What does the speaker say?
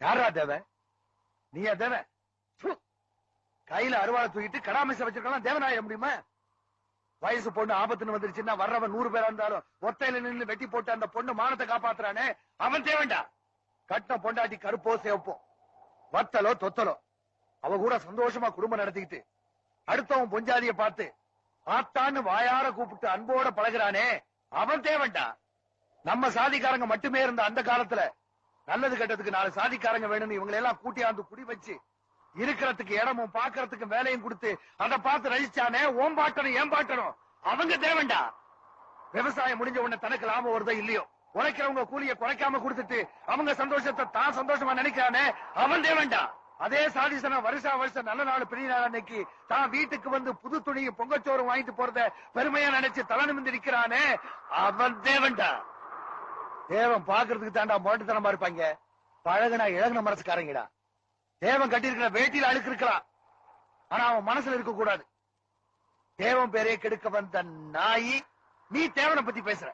யாரா தேவன்? நீயா தேவன்? கையில அருவாளை தூக்கிட்டு கடாமிச வச்சிருக்கலாம் தேவனாய முடியுமா? வயசு பொண்ணு ஆபத்துன்னு வந்துருச்சுன்னா வர்றவன் 100 பேரா இருந்தாலும் ஒத்தையில நின்று வெட்டி போட்டு அந்த பொண்ணு மானத்தை காப்பாத்துறானே அவன் தேவன்டா. கட்டின பொண்டாட்டி கருப்போ சேவப்போ வத்தலோ தொத்தலோ அவ கூட சந்தோஷமா குடும்பம் நடத்திக்கிட்டு அடுத்தவன் பொஞ்சாதிய பார்த்து ஆத்தான்னு வாயார கூப்பிட்டு அன்போட பழகுறானே அவன் தேவன்டா. நம்ம சாதிக்காரங்க மட்டுமே இருந்த அந்த காலத்துல நல்லது கெட்டதுக்கு 4 சாதிக்காரங்க வேணும்னு இவங்களை எல்லாம் கூட்டியாந்து குடி வச்சு இருக்கிறதுக்கு இடமும் பாக்குறதுக்கு வேலையும் கொடுத்து அதை பார்த்து ரசிச்சானே ஓம்பாட்டனும் ஏம்பாட்டனும் அவங்க தேவன்டா. விவசாயம் முடிஞ்ச உடனே தனக்கு லாபம் வருதோ இல்லையோ உழைக்கிறவங்க கூலியை குறைக்காம கொடுத்துட்டு அவங்க சந்தோஷத்தை தான் சந்தோஷமா நினைக்கிறானே அவன் தேவன்டா. அதே சாதிசன வருஷம் நல்ல நாள் பெரிய நாள் அன்னைக்கு தான் வீட்டுக்கு வந்து புது துணியும் பொங்கச்சோறும் வாங்கிட்டு போறத பெருமையா நினைச்சு தலை நிமிந்து நிக்கிறானே அவன் தேவன்டா. தேவன் பாக்குறதுக்கு தாண்டா மோட்டத்தனமா இருப்பாங்க. பழகுனா இழகுன மனசுக்காரங்கடா. தேவன் கட்டிருக்கிற வேட்டியில அழுக்கு இருக்கலாம், ஆனா அவன் மனசுல இருக்க கூடாது. தேவன் பேரே கெடுக்க வந்த நாயி நீ தேவனை பத்தி பேசுற.